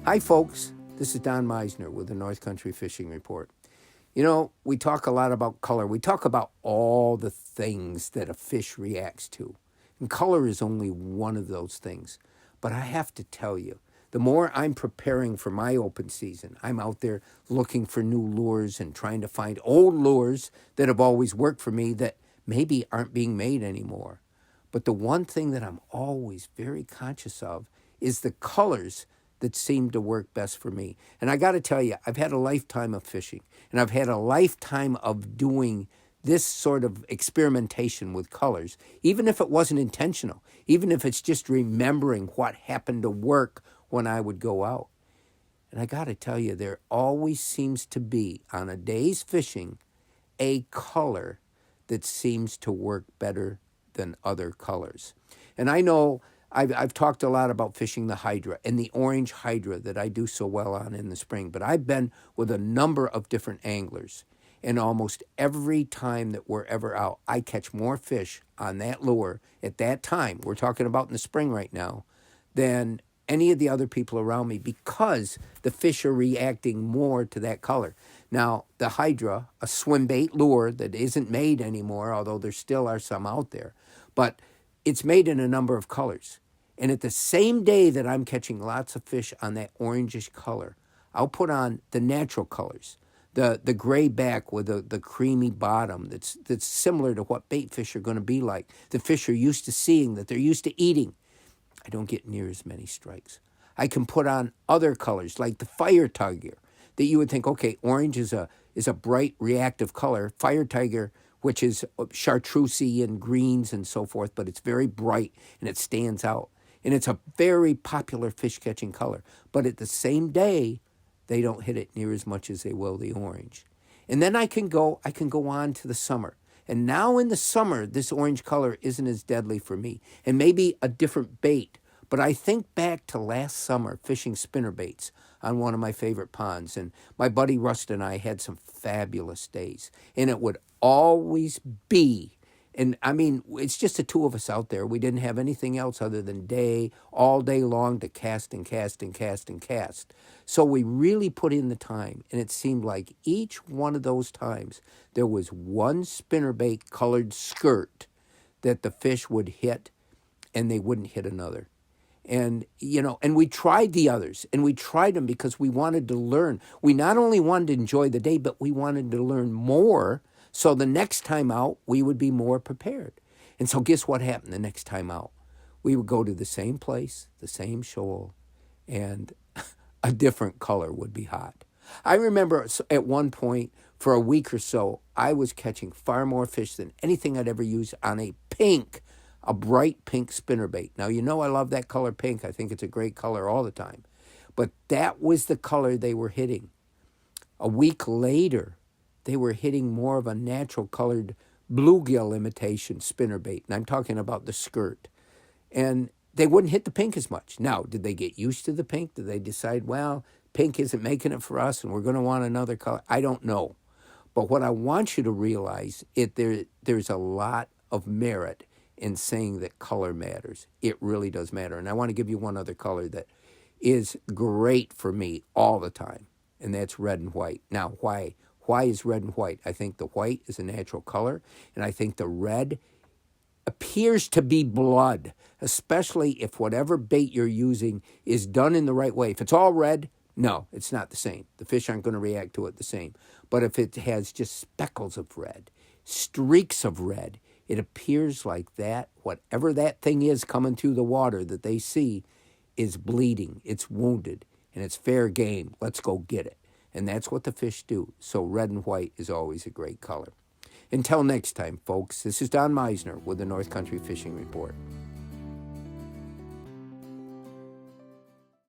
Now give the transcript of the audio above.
Hi, folks. This is Don Meissner with the North Country Fishing Report. You know, we talk a lot about color. We talk about all the things that a fish reacts to. And color is only one of those things. But I have to tell you, the more I'm preparing for my open season, I'm out there looking for new lures and trying to find old lures that have always worked for me that maybe aren't being made anymore. But the one thing that I'm always very conscious of is the colors that seem to work best for me. And I got to tell you, I've had a lifetime of fishing, and I've had a lifetime of doing this sort of experimentation with colors, even if it wasn't intentional, even if it's just remembering what happened to work when I would go out. And I got to tell you, there always seems to be, on a day's fishing, a color that seems to work better than other colors. And I know I've talked a lot about fishing the hydra and the orange hydra that I do so well on in the spring, but I've been with a number of different anglers. And almost every time that we're ever out, I catch more fish on that lure at that time, we're talking about in the spring right now, than any of the other people around me because the fish are reacting more to that color. Now, the hydra, a swim bait lure that isn't made anymore, although there still are some out there, but it's made in a number of colors. And at the same day that I'm catching lots of fish on that orangish color, I'll put on the natural colors, the gray back with the creamy bottom that's similar to what bait fish are going to be like. The fish are used to seeing, that they're used to eating. I don't get near as many strikes. I can put on other colors like the fire tiger that you would think, okay, orange is a bright reactive color. Fire tiger, which is chartreusey and greens and so forth, but it's very bright and it stands out. And it's a very popular fish catching color. But at the same day, they don't hit it near as much as they will the orange. And then I can go on to the summer. And now in the summer, this orange color isn't as deadly for me. And maybe a different bait. But I think back to last summer fishing spinner baits on one of my favorite ponds. And my buddy Rust and I had some fabulous days. And it would always be, and I mean, it's just the two of us out there. We didn't have anything else other than all day long to cast and cast and cast and cast. So we really put in the time. And it seemed like each one of those times, there was one spinnerbait colored skirt that the fish would hit and they wouldn't hit another. And, you know, and we tried the others, and we tried them because we wanted to learn. We not only wanted to enjoy the day, but we wanted to learn more. So the next time out, we would be more prepared. And so guess what happened the next time out? We would go to the same place, the same shoal, and a different color would be hot. I remember at one point, for a week or so, I was catching far more fish than anything I'd ever used on a bright pink spinnerbait. Now, you know I love that color pink. I think it's a great color all the time. But that was the color they were hitting. A week later, they were hitting more of a natural colored bluegill imitation spinnerbait. And I'm talking about the skirt. And they wouldn't hit the pink as much. Now, did they get used to the pink? Did they decide, well, pink isn't making it for us and we're going to want another color? I don't know. But what I want you to realize is there's a lot of merit in saying that color matters. It really does matter. And I want to give you one other color that is great for me all the time, and that's red and white. Now, why? Why is red and white? I think the white is a natural color, and I think the red appears to be blood, especially if whatever bait you're using is done in the right way. If it's all red, no, it's not the same. The fish aren't going to react to it the same. But if it has just speckles of red, streaks of red, it appears like that, whatever that thing is coming through the water that they see is bleeding, it's wounded, and it's fair game. Let's go get it. And that's what the fish do. So red and white is always a great color. Until next time, folks, this is Don Meissner with the North Country Fishing Report.